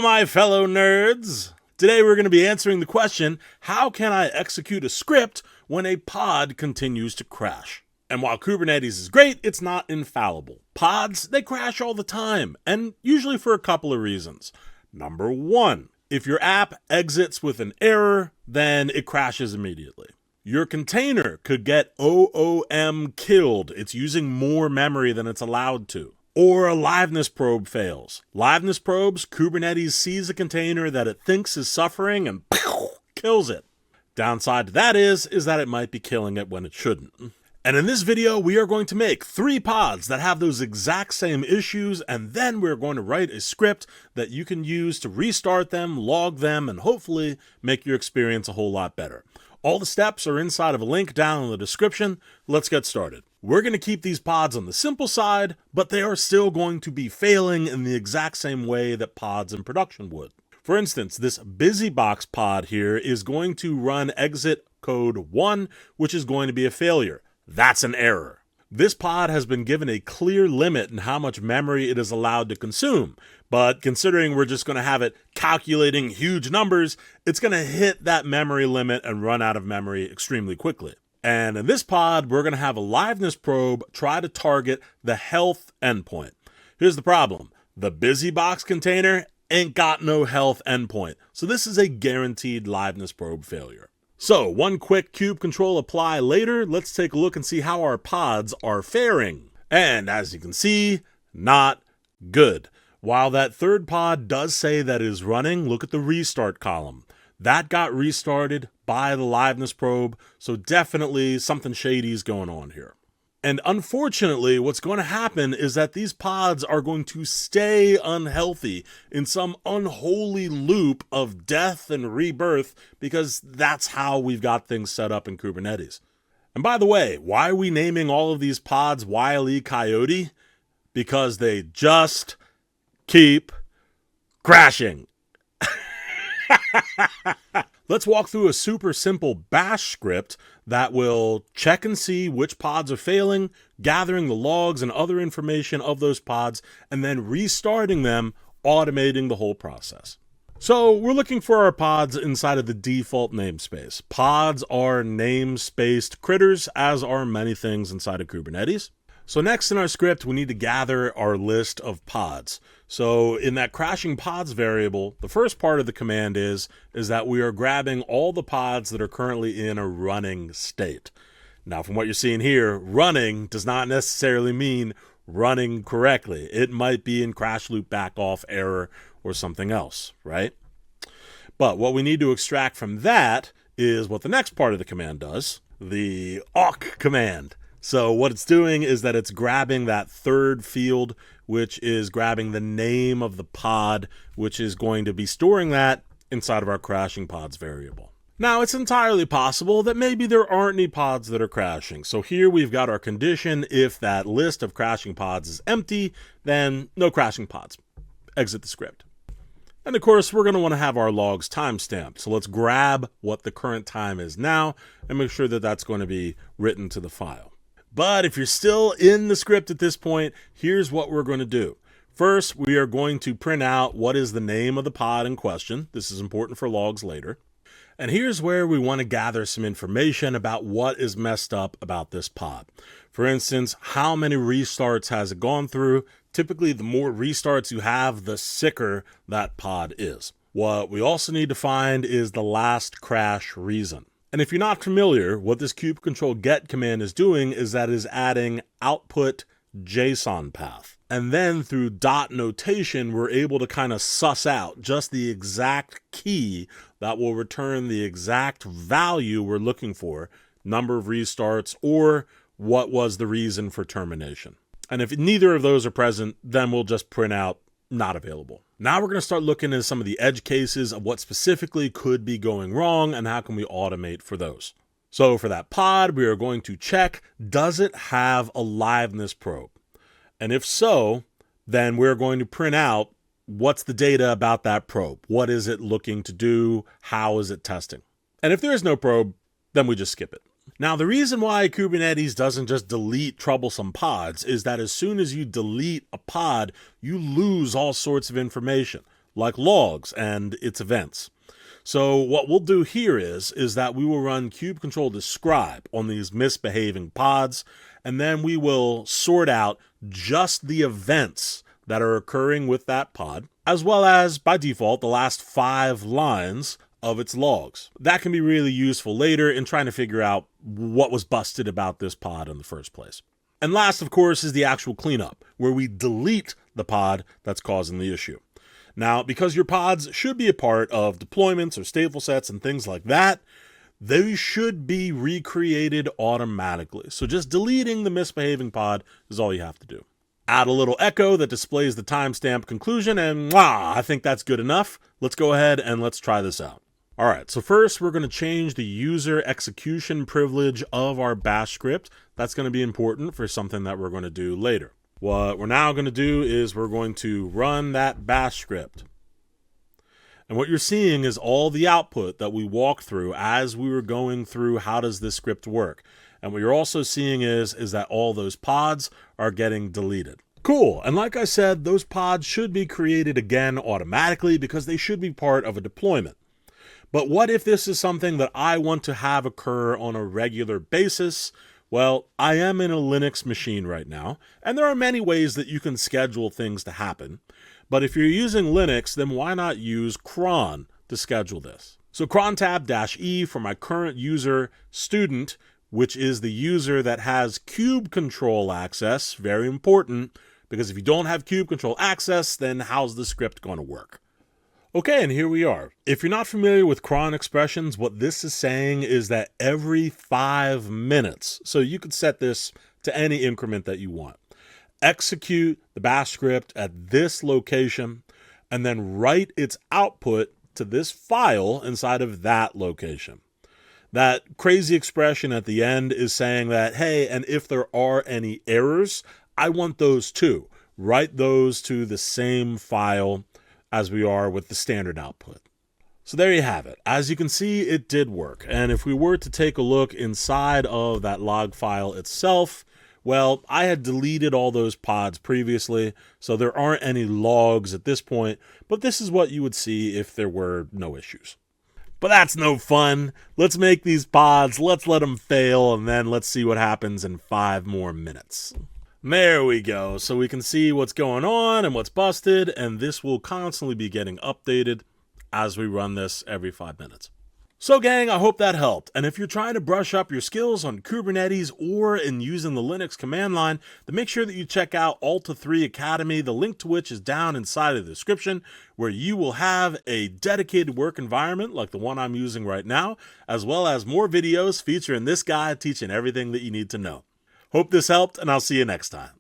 my fellow nerds! Today we're going to be answering the question, how can I execute a script when a pod continues to crash? And while Kubernetes is great, it's not infallible. Pods, they crash all the time, and usually for a couple of reasons. Number one, if your app exits with an error, then it crashes immediately. Your container could get OOMKilled. It's using more memory than it's allowed to. Or a Liveness probe fails. Liveness probes, Kubernetes sees a container that it thinks is suffering and kills it. Downside to that is that it might be killing it when it shouldn't. And in this video, we are going to make 3 pods that have those exact same issues, and then we're going to write a script that you can use to restart them, log them, and hopefully make your experience a whole lot better. All the steps are inside of a link down in the description. Let's get started. We're going to keep these pods on the simple side, but they are still going to be failing in the exact same way that pods in production would. For instance, this BusyBox pod here is going to run exit code 1, which is going to be a failure. That's an error. This pod has been given a clear limit in how much memory it is allowed to consume, but considering we're just going to have it calculating huge numbers, it's going to hit that memory limit and run out of memory extremely quickly. And in this pod, we're going to have a Liveness probe try to target the health endpoint. Here's the problem. The BusyBox container ain't got no health endpoint, so this is a guaranteed Liveness probe failure. So, one quick kube control apply later, let's take a look and see how our pods are faring. And as you can see, not good. While that third pod does say that it is running, look at the restart column. That got restarted by the Liveness probe, so definitely something shady is going on here. And unfortunately, what's going to happen is that these pods are going to stay unhealthy in some unholy loop of death and rebirth, because that's how we've got things set up in Kubernetes. And by the way, why are we naming all of these pods Wile E. Coyote? Because they just keep crashing. Let's walk through a super simple bash script that will check and see which pods are failing, gathering the logs and other information of those pods, and then restarting them, automating the whole process. So we're looking for our pods inside of the default namespace. Pods are namespaced critters, as are many things inside of Kubernetes. So next in our script, we need to gather our list of pods. So in that crashing pods variable, the first part of the command is that we are grabbing all the pods that are currently in a running state. Now, from what you're seeing here, running does not necessarily mean running correctly. It might be in CrashLoopBackOff error or something else, right? But what we need to extract from that is what the next part of the command does, the awk command. So what it's doing is that it's grabbing that third field, which is grabbing the name of the pod, which is going to be storing that inside of our crashing pods variable. Now, it's entirely possible that maybe there aren't any pods that are crashing. So here we've got our condition. If that list of crashing pods is empty, then no crashing pods. Exit the script. And of course, we're going to want to have our logs timestamped. So let's grab what the current time is now and make sure that that's going to be written to the file. But if you're still in the script at this point, here's what we're going to do. First, we are going to print out what is the name of the pod in question. This is important for logs later. And here's where we want to gather some information about what is messed up about this pod. For instance, how many restarts has it gone through? Typically, the more restarts you have, the sicker that pod is. What we also need to find is the last crash reason. And if you're not familiar, what this kube control get command is doing is that is adding output JSON path. And then through dot notation, we're able to kind of suss out just the exact key that will return the exact value we're looking for, number of restarts, or what was the reason for termination. And if neither of those are present, then we'll just print out not available. Now we're going to start looking at some of the edge cases of what specifically could be going wrong and how can we automate for those. So for that pod, we are going to check, does it have a Liveness probe? And if so, then we're going to print out what's the data about that probe. What is it looking to do? How is it testing? And if there is no probe, then we just skip it. Now, the reason why Kubernetes doesn't just delete troublesome pods is that as soon as you delete a pod, you lose all sorts of information, like logs and its events. So what we'll do here is that we will run kubectl describe on these misbehaving pods, and then we will sort out just the events that are occurring with that pod, as well as, by default, the last 5 lines of its logs. That can be really useful later in trying to figure out what was busted about this pod in the first place. And last, of course, is the actual cleanup, where we delete the pod that's causing the issue. Now, because your pods should be a part of deployments or stateful sets and things like that, they should be recreated automatically. So just deleting the misbehaving pod is all you have to do. Add a little echo that displays the timestamp conclusion, and I think that's good enough. Let's go ahead and let's try this out. All right, so first we're going to change the user execution privilege of our bash script. That's going to be important for something that we're going to do later. What we're now going to do is we're going to run that bash script. And what you're seeing is all the output that we walked through as we were going through how does this script work. And what you're also seeing is that all those pods are getting deleted. Cool, and like I said, those pods should be created again automatically because they should be part of a deployment. But what if this is something that I want to have occur on a regular basis? Well, I am in a Linux machine right now, and there are many ways that you can schedule things to happen. But if you're using Linux, then why not use Cron to schedule this? So cron tab-E for my current user student, which is the user that has kubectl access, very important, because if you don't have kubectl access, then how's the script going to work? Okay, and here we are. If you're not familiar with cron expressions, what this is saying is that every 5 minutes, so you could set this to any increment that you want, execute the bash script at this location, and then write its output to this file inside of that location. That crazy expression at the end is saying that, hey, and if there are any errors, I want those too. Write those to the same file as we are with the standard output. So there you have it. As you can see, it did work. And if we were to take a look inside of that log file itself, well, I had deleted all those pods previously, so there aren't any logs at this point, but this is what you would see if there were no issues. But that's no fun. Let's make these pods, let's let them fail, and then let's see what happens in 5 more minutes. There we go. So we can see what's going on and what's busted, and this will constantly be getting updated as we run this every 5 minutes. So gang, I hope that helped. And if you're trying to brush up your skills on Kubernetes or in using the Linux command line, then make sure that you check out Alta 3 Academy, the link to which is down inside of the description, where you will have a dedicated work environment like the one I'm using right now, as well as more videos featuring this guy teaching everything that you need to know. Hope this helped, and I'll see you next time.